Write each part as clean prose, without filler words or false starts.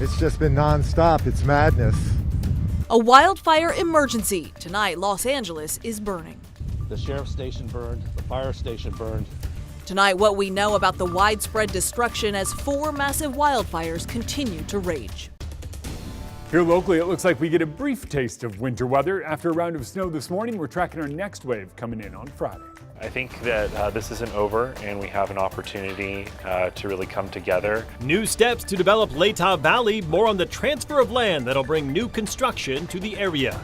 It's just been nonstop. It's madness. A wildfire emergency. Tonight, Los Angeles is burning. The sheriff's station burned, the fire station burned. Tonight, what we know about the widespread destruction as 4 massive wildfires continue to rage. Here locally, it looks like we get a brief taste of winter weather. After a round of snow this morning, we're tracking our next wave coming in on Friday. I think that this isn't over and we have an opportunity to really come together. New steps to develop Latah Valley, more on the transfer of land that'll bring new construction to the area.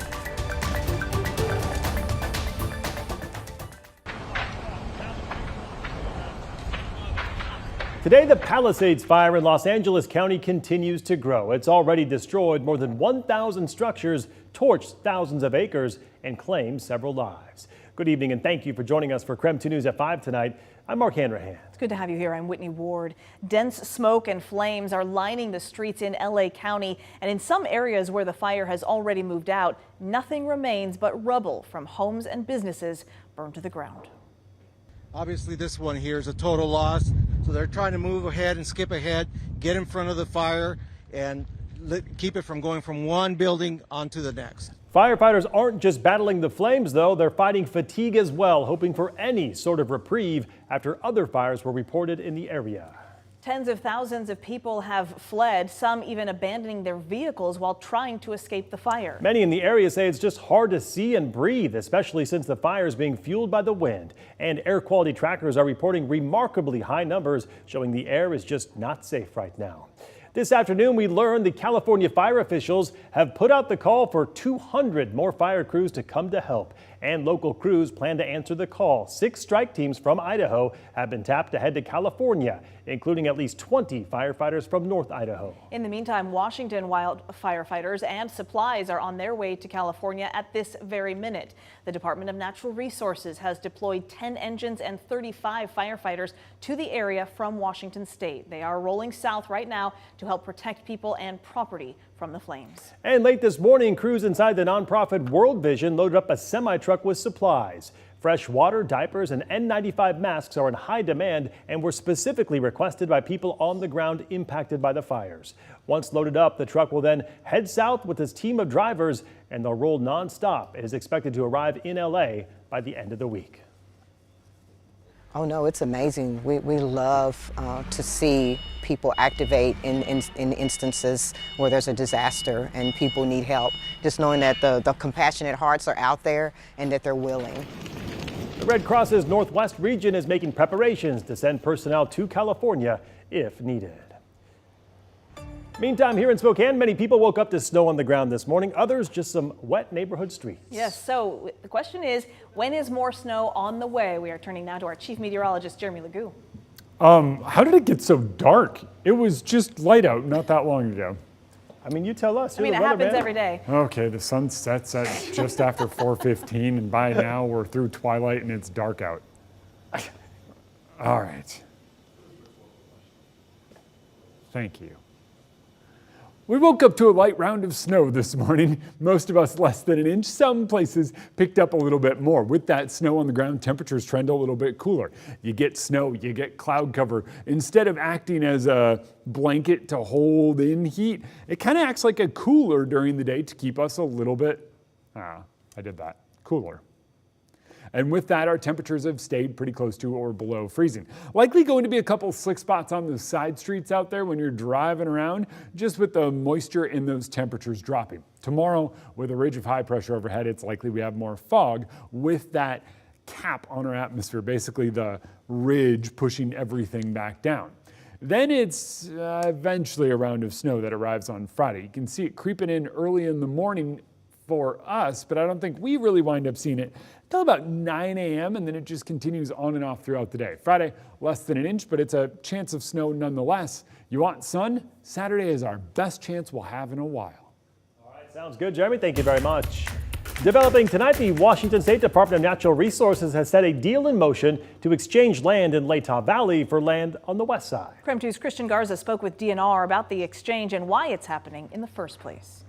Today, the Palisades fire in Los Angeles County continues to grow. It's already destroyed more than 1,000 structures, torched thousands of acres, and claimed several lives. Good evening and thank you for joining us for KREM 2 News at 5 tonight. I'm Mark Hanrahan. It's good to have you here. I'm Whitney Ward. Dense smoke and flames are lining the streets in LA County, and in some areas where the fire has already moved out, nothing remains but rubble from homes and businesses burned to the ground. Obviously, this one here is a total loss, so they're trying to move ahead and skip ahead, get in front of the fire, and keep it from going from one building onto the next. Firefighters aren't just battling the flames, though. They're fighting fatigue as well, hoping for any sort of reprieve after other fires were reported in the area. Tens of thousands of people have fled, some even abandoning their vehicles while trying to escape the fire. Many in the area say it's just hard to see and breathe, especially since the fire is being fueled by the wind. And air quality trackers are reporting remarkably high numbers, showing the air is just not safe right now. This afternoon, we learned the California fire officials have put out the call for 200 more fire crews to come to help. And local crews plan to answer the call. 6 strike teams from Idaho have been tapped to head to California, including at least 20 firefighters from North Idaho. In the meantime, Washington firefighters and supplies are on their way to California at this very minute. The Department of Natural Resources has deployed 10 engines and 35 firefighters to the area from Washington state. They are rolling south right now to help protect people and property from the flames. And late this morning, crews inside the nonprofit World Vision loaded up a semi-truck with supplies. Fresh water, diapers, and N95 masks are in high demand and were specifically requested by people on the ground impacted by the fires. Once loaded up, the truck will then head south with its team of drivers, and they'll roll nonstop. It is expected to arrive in LA by the end of the week. Oh no, it's amazing. We love to see people activate in instances where there's a disaster and people need help. Just knowing that the compassionate hearts are out there and that they're willing. The Red Cross's Northwest region is making preparations to send personnel to California if needed. Meantime, here in Spokane, many people woke up to snow on the ground this morning. Others, just some wet neighborhood streets. Yes, so the question is, when is more snow on the way? We are turning now to our chief meteorologist, Jeremy Legoo. How did it get so dark? It was just light out not that long ago. I mean, you tell us. It happens every day. Okay, the sun sets at just after 4:15, and by now we're through twilight and it's dark out. All right. Thank you. We woke up to a light round of snow this morning. Most of us less than an inch. Some places picked up a little bit more. With that snow on the ground, temperatures trend a little bit cooler. You get snow, you get cloud cover. Instead of acting as a blanket to hold in heat, it kind of acts like a cooler during the day to keep us a little bit, cooler. And with that, our temperatures have stayed pretty close to or below freezing. Likely going to be a couple slick spots on the side streets out there when you're driving around, just with the moisture in those temperatures dropping. Tomorrow, with a ridge of high pressure overhead, it's likely we have more fog with that cap on our atmosphere, basically the ridge pushing everything back down. Then it's eventually a round of snow that arrives on Friday. You can see it creeping in early in the morning for us, but I don't think we really wind up seeing it until about 9 a.m. and then it just continues on and off throughout the day. Friday, less than an inch, but it's a chance of snow nonetheless. You want sun? Saturday is our best chance we'll have in a while. All right, sounds good, Jeremy. Thank you very much. Developing tonight, the Washington State Department of Natural Resources has set a deal in motion to exchange land in Latah Valley for land on the west side. KREM 2's Christian Garza spoke with DNR about the exchange and why it's happening in the first place.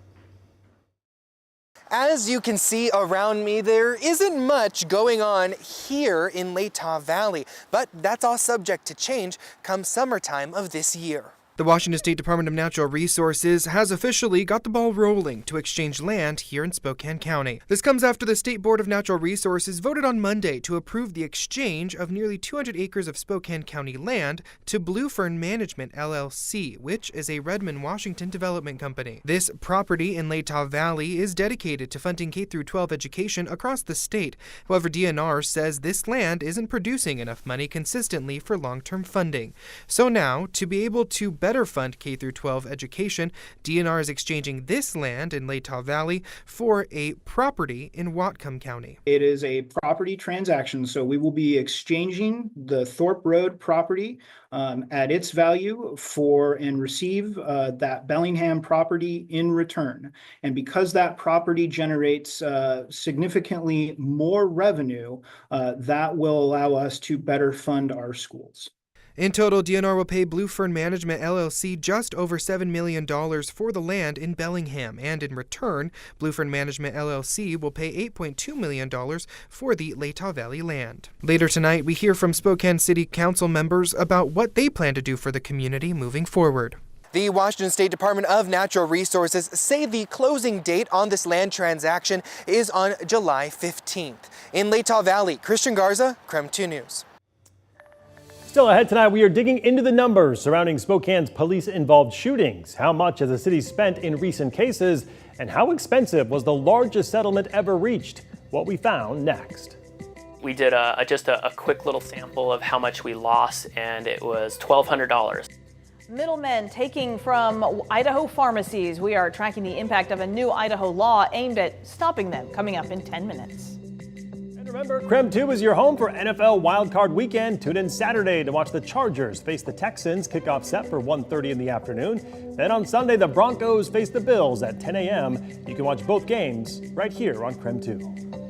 As you can see around me, there isn't much going on here in Latah Valley, but that's all subject to change come summertime of this year. The Washington State Department of Natural Resources has officially got the ball rolling to exchange land here in Spokane County. This comes after the State Board of Natural Resources voted on Monday to approve the exchange of nearly 200 acres of Spokane County land to Blue Fern Management LLC, which is a Redmond, Washington development company. This property in Latah Valley is dedicated to funding K-12 education across the state. However, DNR says this land isn't producing enough money consistently for long-term funding. So now, to be able to better fund K-12 education, DNR is exchanging this land in Latah Valley for a property in Whatcom County. It is a property transaction, so we will be exchanging the Thorpe Road property at its value and receive that Bellingham property in return. And because that property generates significantly more revenue, that will allow us to better fund our schools. In total, DNR will pay Blue Fern Management LLC just over $7 million for the land in Bellingham, and in return, Blue Fern Management LLC will pay $8.2 million for the Latah Valley land. Later tonight, we hear from Spokane City Council members about what they plan to do for the community moving forward. The Washington State Department of Natural Resources say the closing date on this land transaction is on July 15th. In Latah Valley, Christian Garza, KREM 2 News. Still ahead tonight, we are digging into the numbers surrounding Spokane's police-involved shootings. How much has the city spent in recent cases, and how expensive was the largest settlement ever reached? What we found next. We did just a quick little sample of how much we lost, and it was $1,200. Middlemen taking from Idaho pharmacies. We are tracking the impact of a new Idaho law aimed at stopping them, coming up in 10 minutes. Remember, KREM 2 is your home for NFL Wildcard Weekend. Tune in Saturday to watch the Chargers face the Texans. Kickoff set for 1:30 in the afternoon. Then on Sunday, the Broncos face the Bills at 10 a.m. You can watch both games right here on KREM 2.